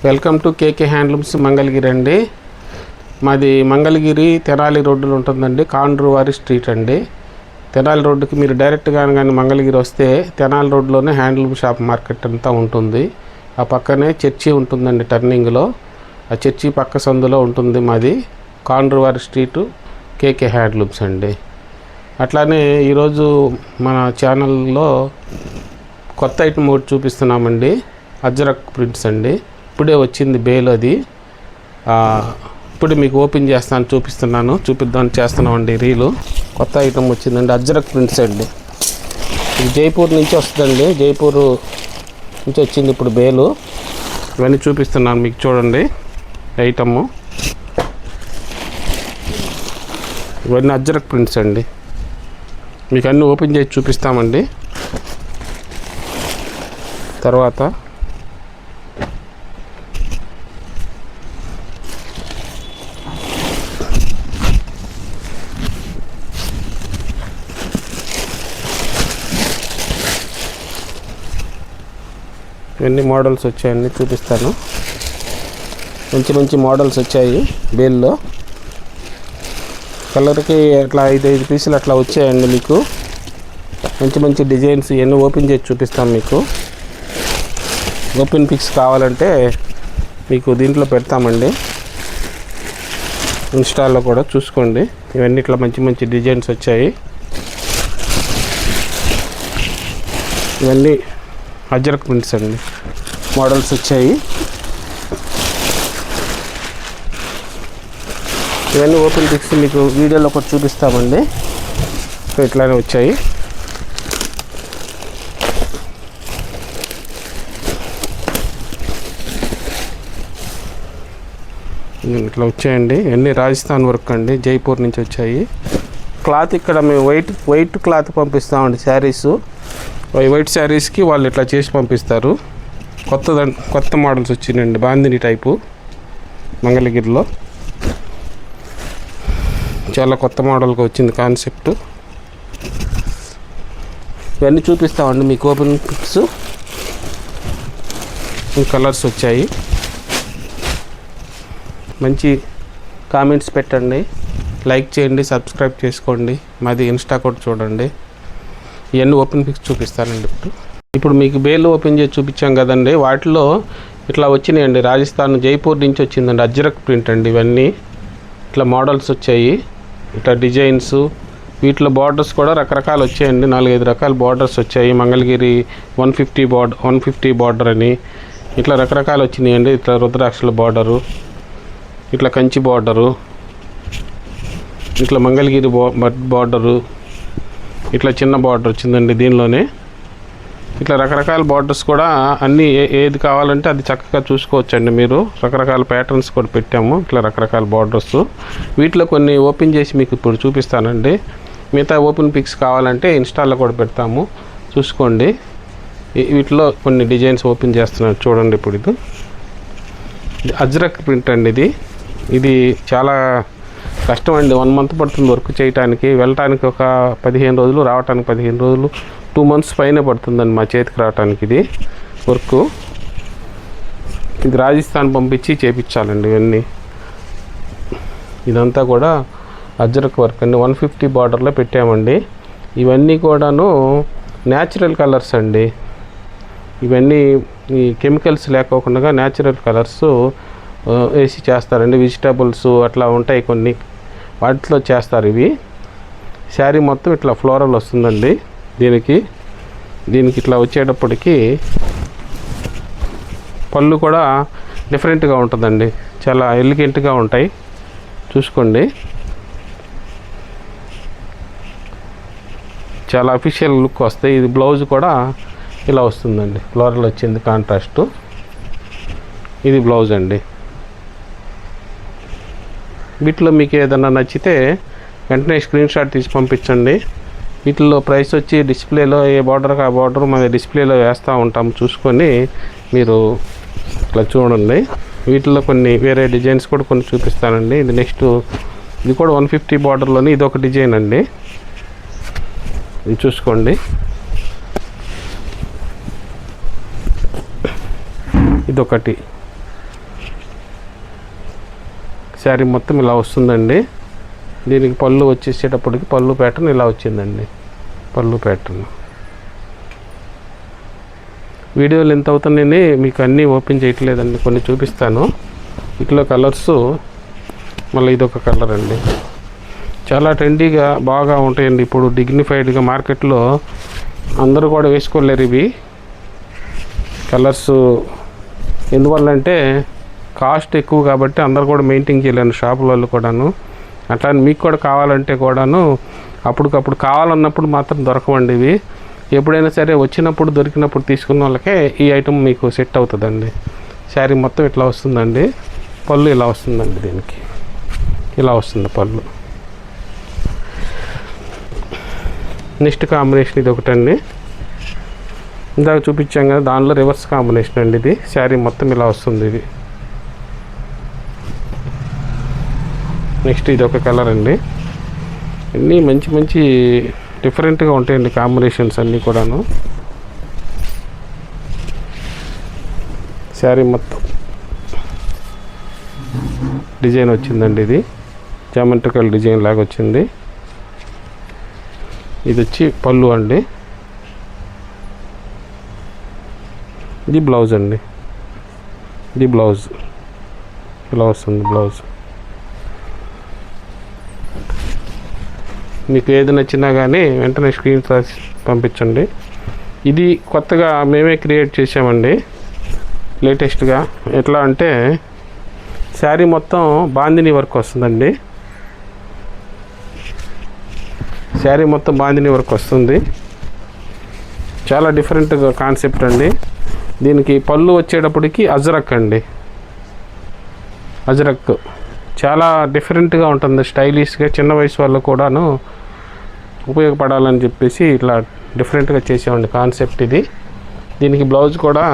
Welcome to KK handlooms Mangalagiri అండి. మాది మంగళగిరి తెనాలి రోడ్డులో ఉంటుందండి. కాండ్రువారి స్ట్రీట్ అండి. తెనాలి రోడ్డుకి మీరు డైరెక్ట్గా కానీ మంగళగిరి వస్తే తెనాలి రోడ్లోనే హ్యాండ్లూమ్ షాప్ మార్కెట్ అంతా ఉంటుంది. ఆ పక్కనే చర్చి ఉంటుందండి. టర్నింగ్లో ఆ చర్చి పక్క సందులో ఉంటుంది మాది కాండ్రువారి స్ట్రీటు కేకే హ్యాండ్లూమ్స్ అండి. అట్లానే ఈరోజు మన ఛానల్లో కొత్త ఐటమ్ ఒకటి చూపిస్తున్నామండి. అజ్రక్ ప్రింట్స్ అండి. ఇప్పుడే వచ్చింది బేల్. అది ఇప్పుడు మీకు ఓపెన్ చేస్తాను, చూపిద్దామని చేస్తున్నామండి. రీలు కొత్త ఐటమ్ వచ్చిందండి. అజ్రక్ ప్రింట్స్ అండి. ఇది జైపూర్ నుంచి వస్తుందండి. జైపూర్ నుంచి వచ్చింది ఇప్పుడు బేలు. ఇవన్నీ చూపిస్తున్నాను మీకు, చూడండి ఐటము. ఇవన్నీ అజ్రక్ ప్రింట్స్ అండి. మీకు అన్నీ ఓపెన్ చేసి చూపిస్తామండి. తర్వాత ఎన్ని మోడల్స్ వచ్చాయని చూపిస్తాను. మంచి మోడల్స్ వచ్చాయి బేల్లో. కలర్కి అట్లా 5 పీసులు అట్లా వచ్చాయండి. మీకు మంచి డిజైన్స్ ఇవన్నీ ఓపెన్ చేసి చూపిస్తాం మీకు. ఓపెన్ పిక్స్ కావాలంటే మీకు దీంట్లో పెడతామండి, ఇన్స్టాల్లో కూడా చూసుకోండి. ఇవన్నీ ఇట్లా మంచి డిజైన్స్ వచ్చాయి. ఇవన్నీ అజ్రక్ ప్రింట్స్ అండి. మోడల్స్ వచ్చాయి. ఇవన్నీ ఓపెన్ పిక్స్ మీకు వీడియోలో ఒకటి చూపిస్తామండి. ఇట్లానే వచ్చాయి. ఇట్లా వచ్చాయండి. ఇవన్నీ రాజస్థాన్ వర్క్ అండి. జైపూర్ నుంచి వచ్చాయి. క్లాత్ ఇక్కడ మేము వైట్ క్లాత్ పంపిస్తామండి. శారీస్ వైట్ శారీస్కి వాళ్ళు ఇట్లా చేసి పంపిస్తారు. కొత్త మోడల్స్ వచ్చినాయండి. బాందిని టైపు మంగళగిరిలో చాలా కొత్త మోడల్గా వచ్చింది కాన్సెప్ట్. ఇవన్నీ చూపిస్తామండి మీకు ఓపెన్ పిక్స్. కలర్స్ వచ్చాయి. మంచి కామెంట్స్ పెట్టండి, లైక్ చేయండి, సబ్స్క్రైబ్ చేసుకోండి. మాది ఇన్స్టా కూడా చూడండి. ఇవన్నీ ఓపెన్ పిక్స్ చూపిస్తానండి. ఇప్పుడు మీకు బేల్ ఓపెన్ చేసి చూపించాం కదండి. వాటిలో ఇట్లా వచ్చినాయండి. రాజస్థాన్ జైపూర్ నుంచి వచ్చిందండి. అజ్రక్ ప్రింట్ అండి. ఇవన్నీ ఇట్లా మోడల్స్ వచ్చాయి. ఇట్లా డిజైన్స్. వీటిలో బార్డర్స్ కూడా రకరకాలు వచ్చాయండి. 4-5 రకాల బార్డర్స్ వచ్చాయి. మంగళగిరి 150 బార్డర్ అని ఇట్లా రకరకాలు వచ్చినాయండి. ఇట్లా రుద్రాక్షల బార్డరు, ఇట్లా కంచి బార్డరు, ఇట్లా మంగళగిరి బార్డరు, ఇట్లా చిన్న బార్డర్ వచ్చిందండి దీనిలోనే. ఇట్లా రకరకాల బార్డర్స్ కూడా అన్నీ ఏది కావాలంటే అది చక్కగా చూసుకోవచ్చండి మీరు. రకరకాల ప్యాటర్న్స్ కూడా పెట్టాము. ఇట్లా రకరకాల బార్డర్స్. వీటిలో కొన్ని ఓపెన్ చేసి మీకు ఇప్పుడు చూపిస్తానండి. మిగతా ఓపెన్ పిక్స్ కావాలంటే ఇన్స్టాల్లో కూడా పెడతాము, చూసుకోండి. వీటిలో కొన్ని డిజైన్స్ ఓపెన్ చేస్తున్నాను చూడండి. ఇప్పుడు ఇది అజ్రక్ ప్రింట్ అండి. ఇది చాలా కష్టం అండి. 1 మంత్ పడుతుంది వర్క్ చేయడానికి. వెళ్ళటానికి ఒక 15 రోజులు, రావడానికి 15 రోజులు, 2 మంత్స్ పైన పడుతుందండి మా చేతికి రావడానికి ఇది వర్క్. ఇది రాజస్థాన్ పంపించి చేపించాలండి ఇవన్నీ. ఇదంతా కూడా అజ్రక్ వర్క్ అండి. 150 బార్డర్లో పెట్టామండి. ఇవన్నీ కూడాను న్యాచురల్ కలర్స్ అండి. ఇవన్నీ ఈ కెమికల్స్ లేకోకుండా న్యాచురల్ కలర్స్ వేసి చేస్తారండి. వెజిటబుల్స్ అట్లా ఉంటాయి కొన్ని, వాటిలో చేస్తారు ఇవి. శారీ మొత్తం ఇట్లా ఫ్లోరల్ వస్తుందండి. దీనికి ఇట్లా వచ్చేటప్పటికి పళ్ళు కూడా డిఫరెంట్గా ఉంటుందండి. చాలా ఎలిగెంట్గా ఉంటాయి, చూసుకోండి. చాలా అఫీషియల్ లుక్ వస్తాయి. ఇది బ్లౌజ్ కూడా ఇలా వస్తుందండి. ఫ్లోరల్ వచ్చింది కాంట్రాస్ట్. ఇది బ్లౌజ్ అండి. వీటిలో మీకు ఏదైనా నచ్చితే వెంటనే స్క్రీన్ షాట్ తీసి పంపించండి. వీటిల్లో ప్రైస్ వచ్చి డిస్ప్లేలో ఏ బార్డర్కి ఆ బార్డర్ మన డిస్ప్లేలో వేస్తూ ఉంటాము, చూసుకొని మీరు ఇట్లా చూడండి. వీటిలో కొన్ని వేరే డిజైన్స్ కూడా కొన్ని చూపిస్తానండి. ఇది నెక్స్ట్, ఇది కూడా 150 బార్డర్లోని ఇది ఒక డిజైన్ అండి. ఇది చూసుకోండి. ఇదొకటి శారీ మొత్తం ఇలా వస్తుందండి. దీనికి పళ్ళు వచ్చేసేటప్పటికి పళ్ళు ప్యాటర్న్ ఇలా వచ్చిందండి. పళ్ళు ప్యాటర్న్ వీడియోలు ఎంత అవుతున్నాయని మీకు అన్నీ ఓపెన్ చేయట్లేదండి, కొన్ని చూపిస్తాను. ఇట్లా కలర్స్ మళ్ళీ ఇదొక కలర్ అండి. చాలా ట్రెండీగా బాగా ఉంటాయండి. ఇప్పుడు డిగ్నిఫైడ్గా మార్కెట్లో అందరూ కూడా వేసుకోలేరు ఇవి కలర్స్. ఎందువల్లంటే కాస్ట్ ఎక్కువ కాబట్టి అందరు కూడా మెయింటైన్ చేయలేరు షాపుల వాళ్ళు కూడాను. అట్లా మీకు కూడా కావాలంటే కూడాను అప్పటికప్పుడు కావాలన్నప్పుడు మాత్రం దొరకవండి ఇవి. ఎప్పుడైనా సరే వచ్చినప్పుడు దొరికినప్పుడు తీసుకున్న వాళ్ళకే ఈ ఐటమ్ మీకు సెట్ అవుతుందండి. శారీ మొత్తం ఇట్లా వస్తుందండి. పళ్ళు ఇలా వస్తుందండి. దీనికి ఇలా వస్తుంది పళ్ళు. నెక్స్ట్ కాంబినేషన్ ఇది ఒకటండి. ఇందాక చూపించాం కదా, దానిలో రివర్స్ కాంబినేషన్ అండి ఇది. శారీ మొత్తం ఇలా వస్తుంది ఇది. నెక్స్ట్ ఇది ఒక కలర్ అండి. అన్నీ మంచి మంచి డిఫరెంట్గా ఉంటాయండి కాంబినేషన్స్ అన్నీ కూడాను. శారీ మొత్తం డిజైన్ వచ్చిందండి. ఇది జామెట్రికల్ డిజైన్ లాగా వచ్చింది. ఇది వచ్చి పళ్ళు అండి. ఇది బ్లౌజ్ అండి. ఇది బ్లౌజ్ ఇలా వస్తుంది బ్లౌజ్. మీకు ఏది నచ్చినా కానీ వెంటనే స్క్రీన్ షాట్ పంపించండి. ఇది కొత్తగా మేమే క్రియేట్ చేసామండి లేటెస్ట్గా. ఎట్లా అంటే శారీ మొత్తం బాందిని వర్క్ వస్తుందండి. శారీ మొత్తం బాందిని వర్క్ వస్తుంది. చాలా డిఫరెంట్గా కాన్సెప్ట్ అండి. దీనికి పళ్ళు వచ్చేటప్పటికి అజరక్ అండి. అజరక్ చాలా డిఫరెంట్గా ఉంటుంది, స్టైలిష్గా. చిన్న వయసు వాళ్ళు కూడాను ఉపయోగపడాలని చెప్పేసి ఇట్లా డిఫరెంట్గా చేసామండి కాన్సెప్ట్ ఇది. దీనికి బ్లౌజ్ కూడా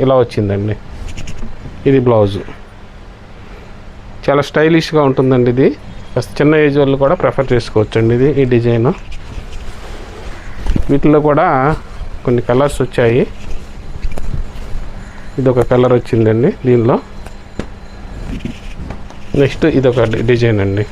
ఇలా వచ్చిందండి. ఇది బ్లౌజు చాలా స్టైలిష్గా ఉంటుందండి. ఇది చిన్న ఏజ్ వాళ్ళు కూడా ప్రిఫర్ చేసుకోవచ్చండి. ఇది ఈ డిజైన్. వీటిలో కూడా కొన్ని కలర్స్ వచ్చాయి. ఇదొక కలర్ వచ్చిందండి దీనిలో. నెక్స్ట్ ఇదొక డిజైన్ అండి.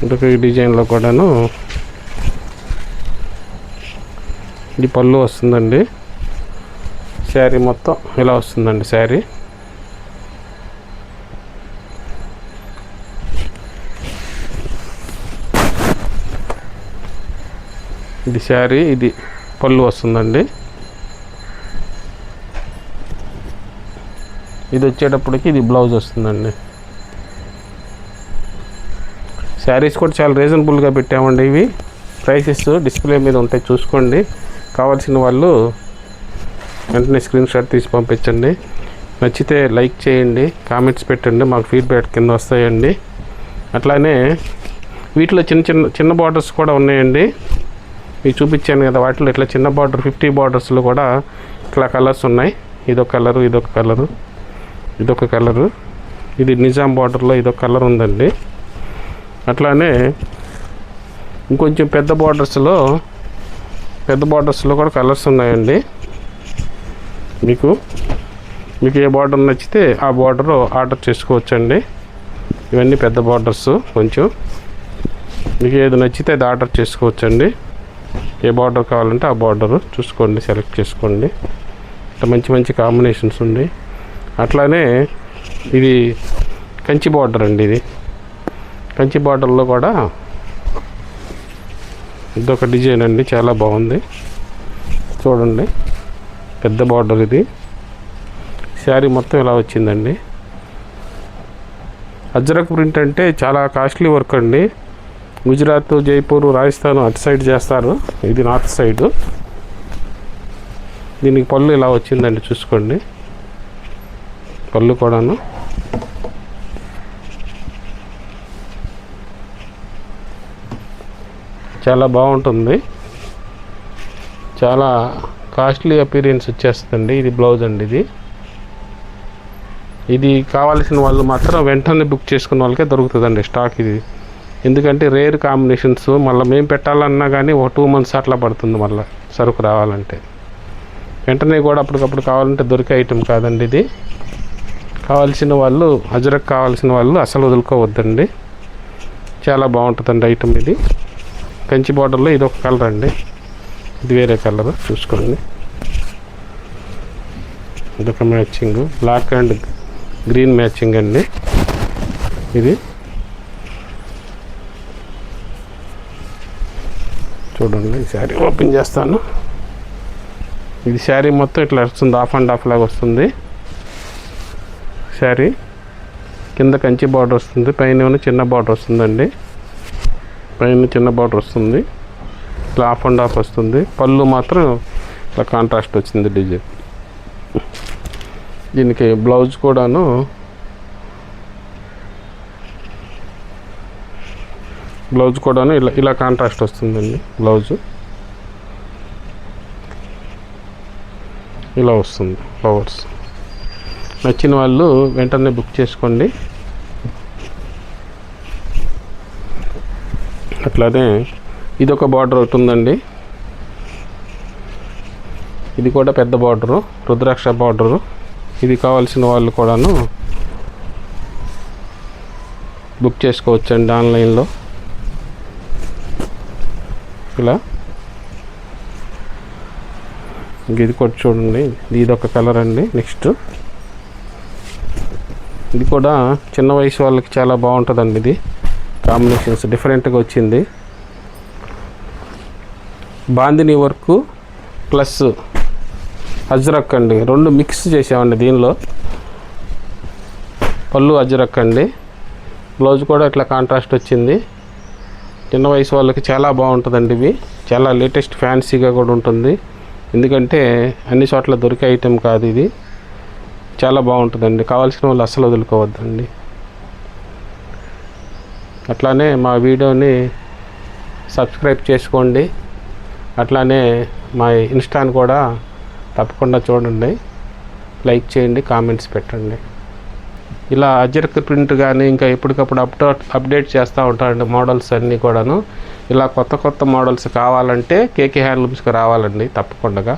ఇదొక డిజైన్లో కూడాను ఇది పళ్ళు వస్తుందండి. శారీ మొత్తం ఇలా వస్తుందండి. శారీ ఇది శారీ, ఇది పళ్ళు వస్తుందండి. ఇది వచ్చేటప్పటికి ఇది బ్లౌజ్ వస్తుందండి. శారీస్ కూడా చాలా రీజనబుల్గా పెట్టామండి. ఇవి ప్రైసెస్ డిస్ప్లే మీద ఉంటాయి, చూసుకోండి. కావాల్సిన వాళ్ళు వెంటనే స్క్రీన్ షాట్ తీసి పంపించండి. నచ్చితే లైక్ చేయండి, కామెంట్స్ పెట్టండి, మాకు ఫీడ్బ్యాక్ కింద వస్తాయండి. అట్లానే వీటిలో చిన్న బార్డర్స్ కూడా ఉన్నాయండి. మీకు చూపించాను కదా, వాటిలో ఇట్లా చిన్న బార్డర్ 50 బార్డర్స్లో కూడా ఇట్లా కలర్స్ ఉన్నాయి. ఇదొక కలరు, ఇదొక కలరు, ఇదొక కలరు. ఇది నిజాం బార్డర్లో ఇదొక కలర్ ఉందండి. అట్లానే ఇంకొంచెం పెద్ద బార్డర్స్లో కూడా కలర్స్ ఉన్నాయండి. మీకు ఏ బార్డర్ నచ్చితే ఆ బార్డర్ ఆర్డర్ చేసుకోవచ్చండి. ఇవన్నీ పెద్ద బార్డర్స్. కొంచెం మీకు ఏది నచ్చితే అది ఆర్డర్ చేసుకోవచ్చండి. ఏ బార్డర్ కావాలంటే ఆ బార్డర్ చూసుకోండి, సెలెక్ట్ చేసుకోండి. ఇట్లా మంచి మంచి కాంబినేషన్స్ ఉన్నాయి. అట్లానే ఇది కంచి బార్డర్ అండి. ఇది కంచి బార్డర్లో కూడా ఇదొక డిజైన్ అండి, చాలా బాగుంది. చూడండి, పెద్ద బార్డర్ ఇది. శారీ మొత్తం ఇలా వచ్చిందండి. అజ్రక్ ప్రింట్ అంటే చాలా కాస్ట్లీ వర్క్ అండి. గుజరాత్, జైపూర్, రాజస్థాన్ అటు సైడ్ చేస్తారు. ఇది నార్త్ సైడ్. దీనికి పళ్ళు ఇలా వచ్చిందండి, చూసుకోండి. పళ్ళు కూడాను చాలా బాగుంటుంది. చాలా కాస్ట్లీ అపీరియన్స్ వచ్చేస్తుందండి. ఇది బ్లౌజ్ అండి. ఇది కావాల్సిన వాళ్ళు మాత్రం వెంటనే బుక్ చేసుకున్న వాళ్ళకే దొరుకుతుందండి స్టాక్ ఇది. ఎందుకంటే రేర్ కాంబినేషన్స్. మళ్ళీ మేము పెట్టాలన్నా కానీ ఒక 2 months అట్లా పడుతుంది మళ్ళీ సరుకు రావాలంటే. వెంటనే కూడా అప్పటికప్పుడు కావాలంటే దొరికే ఐటెం కాదండి ఇది. కావాల్సిన వాళ్ళు అజరక్ కావాల్సిన వాళ్ళు అసలు వదులుకోవద్దండి. చాలా బాగుంటుందండి ఐటమ్ ఇది. కంచి బార్డర్లో ఇది ఒక కలర్ అండి, ఇది వేరే కలర్ చూసుకోండి. ఇదొక matching, black and green matching అండి. ఇది చూడండి, ఈ శారీ ఓపెన్ చేస్తాను. ఇది శారీ మొత్తం ఇట్లా వస్తుంది, హాఫ్ అండ్ హాఫ్ లాగా వస్తుంది శారీ. కింద కంచి బార్డర్ వస్తుంది, పైన చిన్న బార్డర్ వస్తుందండి. పైన చిన్న బార్డర్ వస్తుంది, ఇట్లా హాఫ్ అండ్ హాఫ్ వస్తుంది. పళ్ళు మాత్రం ఇట్లా కాంట్రాస్ట్ వచ్చింది డిజైన్. దీనికి బ్లౌజ్ కూడాను ఇలా కాంట్రాస్ట్ వస్తుందండి. బ్లౌజు ఇలా వస్తుంది, ఫ్లవర్స్. నచ్చిన వాళ్ళు వెంటనే బుక్ చేసుకోండి. అట్లానే ఇదొక బార్డర్ ఒకటి ఉందండి, ఇది కూడా పెద్ద బార్డరు, రుద్రాక్ష బార్డరు. ఇది కావాల్సిన వాళ్ళు కూడాను బుక్ చేసుకోవచ్చండి ఆన్లైన్లో. ఇలా ఇది కూడా చూడండి, ఇది ఒక కలర్ అండి. నెక్స్ట్ ఇది కూడా చిన్న వయసు వాళ్ళకి చాలా బాగుంటుందండి. ఇది కాంబినేషన్స్ డిఫరెంట్గా వచ్చింది. బాందిని వర్క్ ప్లస్ అజ్రక్ అండి, రెండు మిక్స్ చేసామండి దీనిలో. పళ్ళు అజ్రక్ అండి, బ్లౌజ్ కూడా ఇట్లా కాంట్రాస్ట్ వచ్చింది. చిన్న వయసు వాళ్ళకి చాలా బాగుంటుందండి. ఇవి చాలా లేటెస్ట్ ఫ్యాన్సీగా కూడా ఉంటుంది, ఎందుకంటే అన్ని చోట్ల దొరికే ఐటెం కాదు ఇది. చాలా బాగుంటుందండి, కావాల్సిన వాళ్ళు అస్సలు వదులుకోవద్దండి. అట్లానే మా వీడియోని సబ్స్క్రైబ్ చేసుకోండి. అట్లానే మా ఇన్స్టాని కూడా తప్పకుండా చూడండి, లైక్ చేయండి, కామెంట్స్ పెట్టండి. ఇలా అజరక్ ప్రింట్ కానీ ఇంకా ఎప్పటికప్పుడు అప్డేట్ చేస్తూ ఉంటారండి మోడల్స్ అన్నీ కూడాను. ఇలా కొత్త మోడల్స్ కావాలంటే కేకే హ్యాండ్లూమ్స్కి రావాలండి తప్పకుండా.